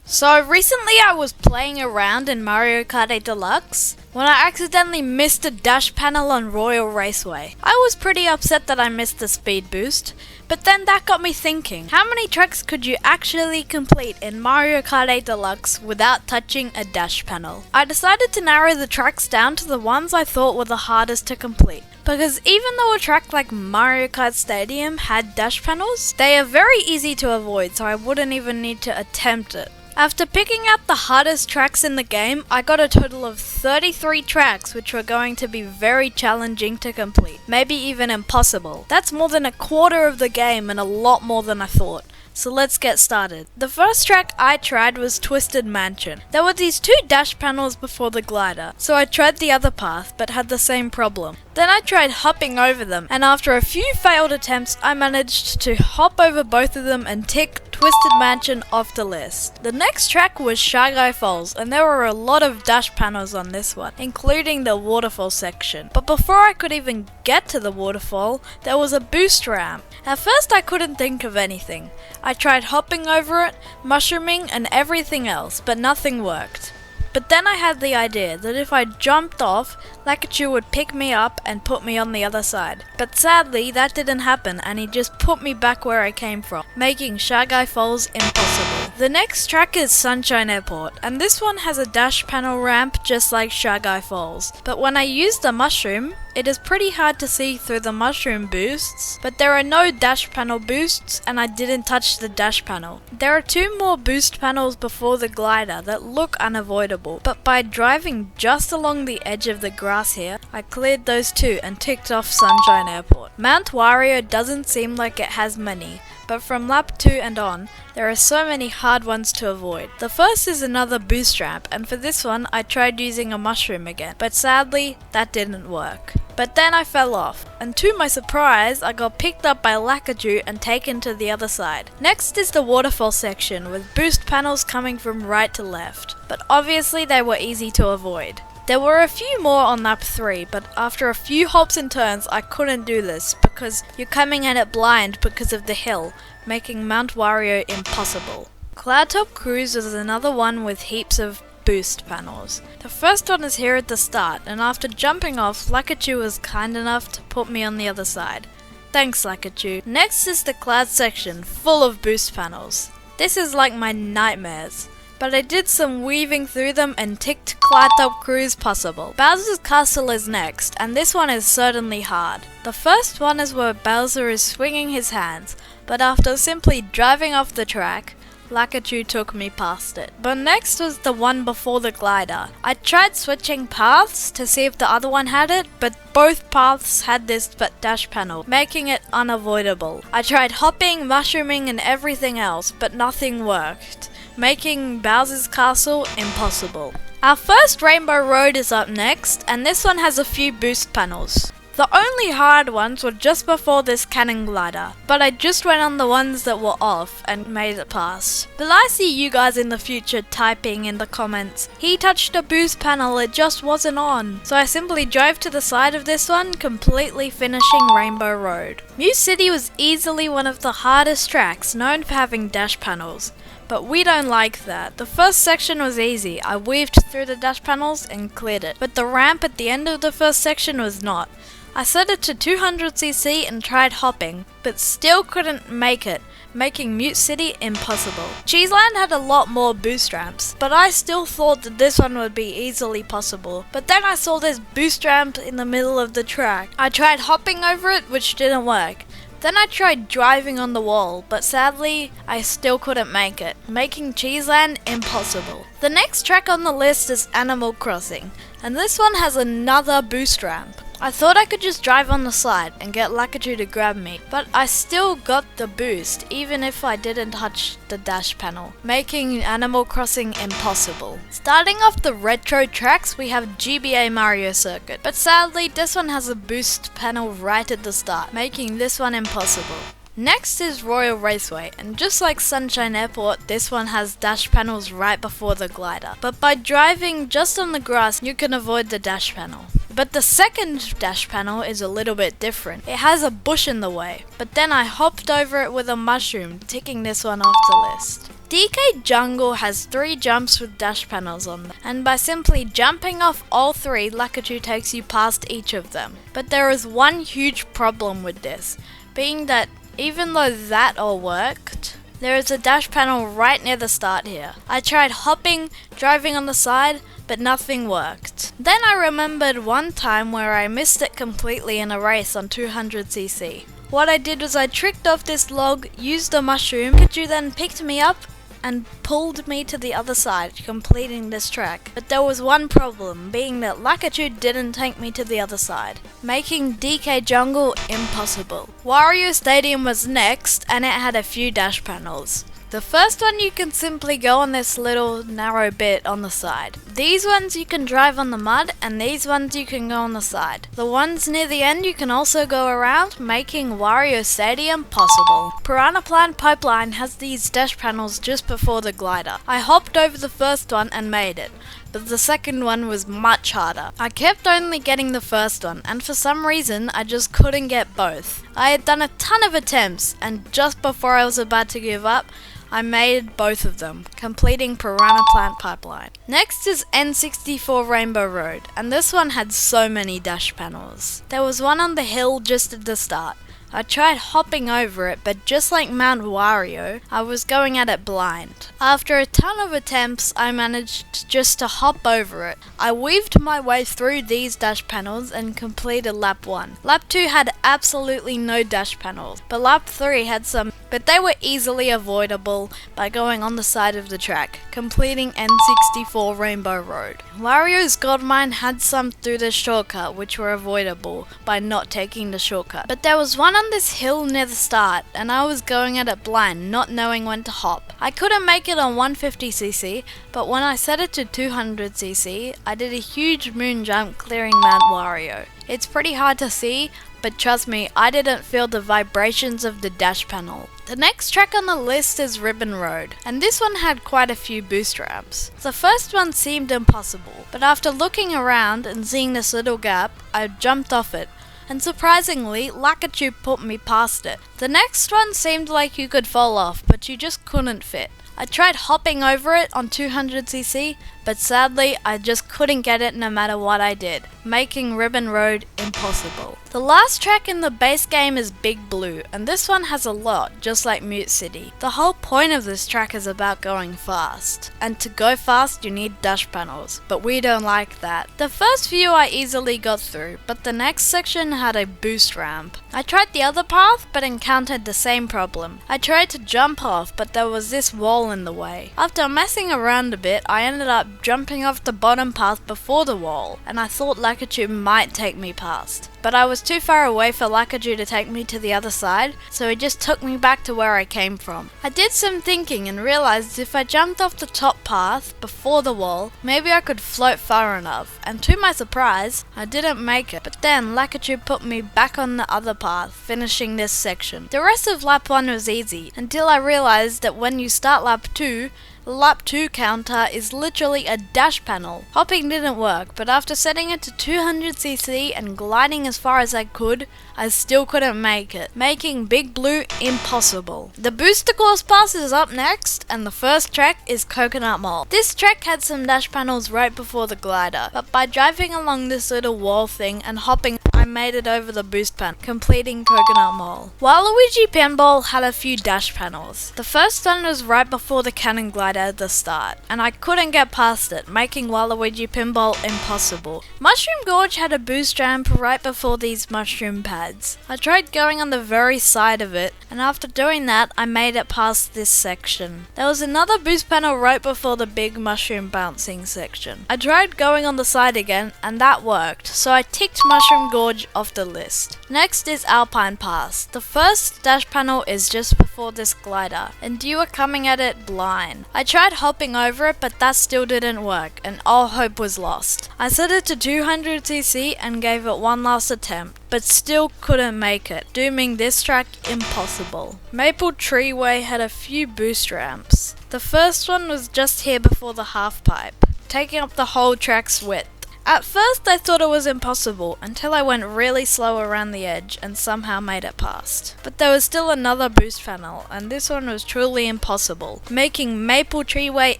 So recently I was playing around in Mario Kart 8 Deluxe when I accidentally missed the dash panel on Royal Raceway. I was pretty upset that I missed the speed boost, but then that got me thinking, how many tracks could you actually complete in Mario Kart 8 Deluxe without touching a dash panel? I decided to narrow the tracks down to the ones I thought were the hardest to complete. Because even though a track like Mario Kart Stadium had dash panels, they are very easy to avoid, so I wouldn't even need to attempt it. After picking out the hardest tracks in the game, I got a total of 33 tracks which were going to be very challenging to complete, maybe even impossible. That's more than a quarter of the game and a lot more than I thought. So let's get started. The first track I tried was Twisted Mansion. There were these two dash panels before the glider, so I tried the other path but had the same problem. Then I tried hopping over them, and after a few failed attempts I managed to hop over both of them and tick Twisted Mansion off the list. The next track was Shy Guy Falls, and there were a lot of dash panels on this one, including the waterfall section. But before I could even get to the waterfall, there was a boost ramp. At first I couldn't think of anything. I tried hopping over it, mushrooming and everything else, but nothing worked. But then I had the idea that if I jumped off, Lakitu would pick me up and put me on the other side. But sadly, that didn't happen and he just put me back where I came from, making Shy Guy Falls impossible. The next track is Sunshine Airport, and this one has a dash panel ramp just like Shy Guy Falls. But when I use the mushroom, it is pretty hard to see through the mushroom boosts, but there are no dash panel boosts and I didn't touch the dash panel. There are two more boost panels before the glider that look unavoidable, but by driving just along the edge of the grass here, I cleared those two and ticked off Sunshine Airport. Mount Wario doesn't seem like it has many, but from lap 2 and on, there are so many hard ones to avoid. The first is another boost ramp, and for this one I tried using a mushroom again, but sadly that didn't work. But then I fell off, and to my surprise I got picked up by Lakitu and taken to the other side. Next is the waterfall section with boost panels coming from right to left, but obviously they were easy to avoid. There were a few more on lap 3, but after a few hops and turns I couldn't do this because you're coming at it blind because of the hill, making Mount Wario impossible. Cloudtop Cruise is another one with heaps of boost panels. The first one is here at the start, and after jumping off, Lakitu was kind enough to put me on the other side. Thanks Lakitu. Next is the cloud section, full of boost panels. This is like my nightmares, but I did some weaving through them and ticked Cloudtop Cruise possible. Bowser's Castle is next, and this one is certainly hard. The first one is where Bowser is swinging his hands, but after simply driving off the track, Lakitu took me past it. But next was the one before the glider. I tried switching paths to see if the other one had it, but both paths had this dash panel, making it unavoidable. I tried hopping, mushrooming and everything else, but nothing worked, making Bowser's Castle impossible. Our first Rainbow Road is up next, and this one has a few boost panels. The only hard ones were just before this cannon glider, but I just went on the ones that were off and made it past. But I see you guys in the future typing in the comments, "He touched a boost panel, it just wasn't on." So I simply drove to the side of this one, completely finishing Rainbow Road. Mute City was easily one of the hardest tracks, known for having dash panels. But we don't like that. The first section was easy. I weaved through the dash panels and cleared it. But the ramp at the end of the first section was not. I set it to 200cc and tried hopping, but still couldn't make it, making Mute City impossible. Cheeseland had a lot more boost ramps, but I still thought that this one would be easily possible. But then I saw this boost ramp in the middle of the track. I tried hopping over it, which didn't work. Then I tried driving on the wall, but sadly, I still couldn't make it, making Cheeseland impossible. The next track on the list is Animal Crossing, and this one has another boost ramp. I thought I could just drive on the side and get Lakitu to grab me, but I still got the boost even if I didn't touch the dash panel, making Animal Crossing impossible. Starting off the retro tracks, we have GBA Mario Circuit, but sadly this one has a boost panel right at the start, making this one impossible. Next is Royal Raceway, and just like Sunshine Airport, this one has dash panels right before the glider. But by driving just on the grass, you can avoid the dash panel. But the second dash panel is a little bit different. It has a bush in the way, but then I hopped over it with a mushroom, ticking this one off the list. DK Jungle has 3 jumps with dash panels on them, and by simply jumping off all 3, Lakitu takes you past each of them. But there is one huge problem with this, being that even though that all worked, there is a dash panel right near the start here. I tried hopping, driving on the side, but nothing worked. Then I remembered one time where I missed it completely in a race on 200cc. What I did was I tricked off this log, used a mushroom, Lakitu then picked me up and pulled me to the other side, completing this track. But there was one problem, being that Lakitu didn't take me to the other side, making DK Jungle impossible. Wario Stadium was next, and it had a few dash panels. The first one, you can simply go on this little narrow bit on the side. These ones you can drive on the mud, and these ones you can go on the side. The ones near the end you can also go around, making Wario Stadium possible. Piranha Plant Pipeline has these dash panels just before the glider. I hopped over the first one and made it, but the second one was much harder. I kept only getting the first one, and for some reason I just couldn't get both. I had done a ton of attempts, and just before I was about to give up, I made both of them, completing Piranha Plant Pipeline. Next is N64 Rainbow Road, and this one had so many dash panels. There was one on the hill just at the start. I tried hopping over it, but just like Mount Wario, I was going at it blind. After a ton of attempts, I managed just to hop over it. I weaved my way through these dash panels and completed lap 1. Lap 2 had absolutely no dash panels, but lap 3 had some, but they were easily avoidable by going on the side of the track, completing N64 Rainbow Road. Wario's Gold Mine had some through the shortcut, which were avoidable by not taking the shortcut. But there was one on this hill near the start, and I was going at it blind, not knowing when to hop. I couldn't make it on 150cc, but when I set it to 200cc, I did a huge moon jump clearing Mount Wario. It's pretty hard to see, but trust me, I didn't feel the vibrations of the dash panel. The next track on the list is Ribbon Road, and this one had quite a few boost ramps. The first one seemed impossible, but after looking around and seeing this little gap, I jumped off it, and surprisingly, Lakitu put me past it. The next one seemed like you could fall off, but you just couldn't fit. I tried hopping over it on 200cc, but sadly I just couldn't get it no matter what I did, making Ribbon Road impossible. The last track in the base game is Big Blue, and this one has a lot, just like Mute City. The whole point of this track is about going fast, and to go fast you need dash panels, but we don't like that. The first few I easily got through, but the next section had a boost ramp. I tried the other path, but encountered the same problem. I tried to jump off, but there was this wall in the way. After messing around a bit, I ended up jumping off the bottom path before the wall, and I thought Lakitu might take me past. But I was too far away for Lakitu to take me to the other side, so he just took me back to where I came from. I did some thinking and realized if I jumped off the top path before the wall, maybe I could float far enough, and to my surprise, I didn't make it. But then Lakitu put me back on the other path, finishing this section. The rest of lap 1 was easy, until I realized that when you start lap 2, the lap 2 counter is literally a dash panel. Hopping didn't work, but after setting it to 200cc and gliding as far as I could, I still couldn't make it, making Big Blue impossible. The Booster Course Pass is up next, and the first track is Coconut Mall. This track had some dash panels right before the glider, but by driving along this little wall thing and hopping, I made it over the boost panel, completing Coconut Mall. Waluigi Pinball had a few dash panels. The first one was right before the cannon glider at the start, and I couldn't get past it, making Waluigi Pinball impossible. Mushroom Gorge had a boost ramp right before these mushroom pads. I tried going on the very side of it, and after doing that, I made it past this section. There was another boost panel right before the big mushroom bouncing section. I tried going on the side again, and that worked, so I ticked Mushroom Gorge off the list. Next is Alpine Pass. The first dash panel is just before this glider, and you are coming at it blind. I tried hopping over it, but that still didn't work, and all hope was lost. I set it to 200cc and gave it one last attempt, but still couldn't make it, dooming this track impossible. Maple Tree Way had a few boost ramps. The first one was just here before the half pipe, taking up the whole track's width. At first I thought it was impossible until I went really slow around the edge and somehow made it past. But there was still another boost panel, and this one was truly impossible, making Maple Tree Way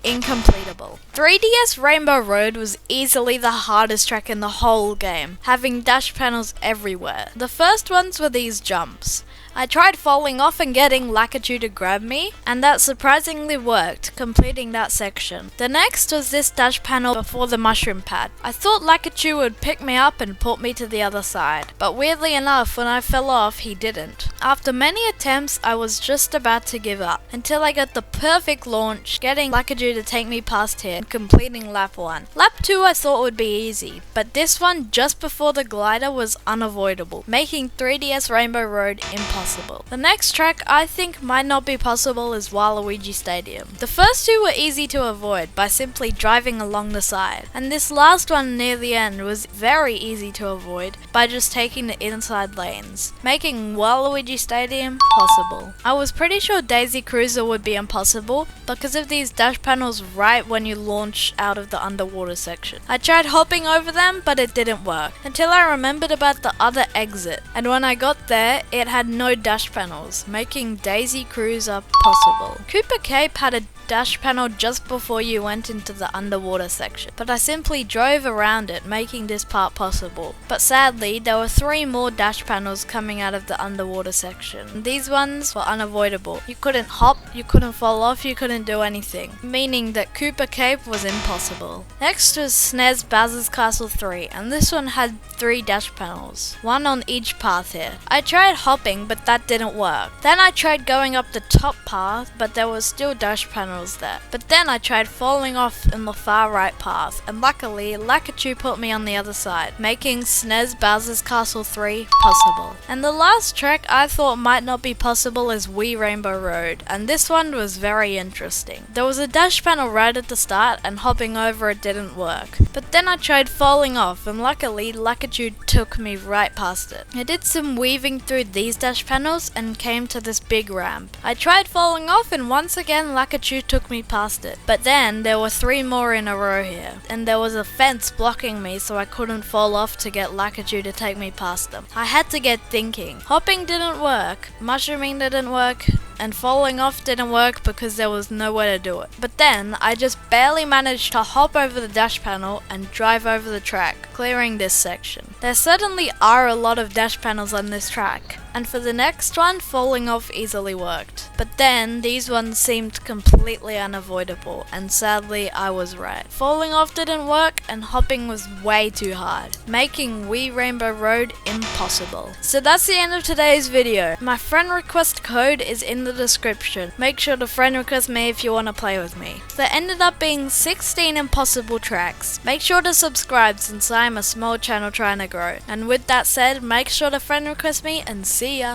incompletable. 3DS Rainbow Road was easily the hardest track in the whole game, having dash panels everywhere. The first ones were these jumps. I tried falling off and getting Lakitu to grab me, and that surprisingly worked, completing that section. The next was this dash panel before the mushroom pad. I thought Lakitu would pick me up and put me to the other side, but weirdly enough, when I fell off, he didn't. After many attempts, I was just about to give up, until I got the perfect launch, getting Lakitu to take me past here and completing lap 1. Lap 2 I thought would be easy, but this one just before the glider was unavoidable, making 3DS Rainbow Road impossible. The next track I think might not be possible is Waluigi Stadium. The first two were easy to avoid by simply driving along the side, and this last one near the end was very easy to avoid by just taking the inside lanes, making Waluigi Stadium possible. I was pretty sure Daisy Cruiser would be impossible because of these dash panels right when you launch out of the underwater section. I tried hopping over them, but it didn't work, until I remembered about the other exit, and when I got there, it had no dash panels, making Daisy Cruiser possible. Cooper Cape had a dash panel just before you went into the underwater section, but I simply drove around it, making this part possible. But sadly, there were 3 more dash panels coming out of the underwater section. These ones were unavoidable. You couldn't hop, you couldn't fall off, you couldn't do anything, meaning that Cooper Cape was impossible. Next was SNES Bowser's Castle 3, and this one had 3 dash panels, 1 on each path here. I tried hopping, but that didn't work. Then I tried going up the top path, but there was still dash panels there. But then I tried falling off in the far right path, and luckily Lakitu put me on the other side, making SNES Bowser's Castle 3 possible. And the last track I thought might not be possible is Wii Rainbow Road, and this one was very interesting. There was a dash panel right at the start, and hopping over it didn't work. But then I tried falling off, and luckily Lakitu took me right past it. I did some weaving through these dash panels and came to this big ramp. I tried falling off, and once again Lakitu took me past it. But then there were 3 more in a row here, and there was a fence blocking me so I couldn't fall off to get Lakitu to take me past them. I had to get thinking. Hopping didn't work, mushrooming didn't work, and falling off didn't work because there was nowhere to do it. But then I just barely managed to hop over the dash panel and drive over the track, clearing this section. There certainly are a lot of dash panels on this track, and for the next one, falling off easily worked. But then these ones seemed completely unavoidable, and sadly I was right. Falling off didn't work, and hopping was way too hard, making Wii Rainbow Road impossible. So that's the end of today's video. My friend request code is in the description. Make sure to friend request me if you want to play with me. There ended up being 16 impossible tracks. Make sure to subscribe since I'm a small channel trying to grow. And with that said, make sure to friend request me and see ya.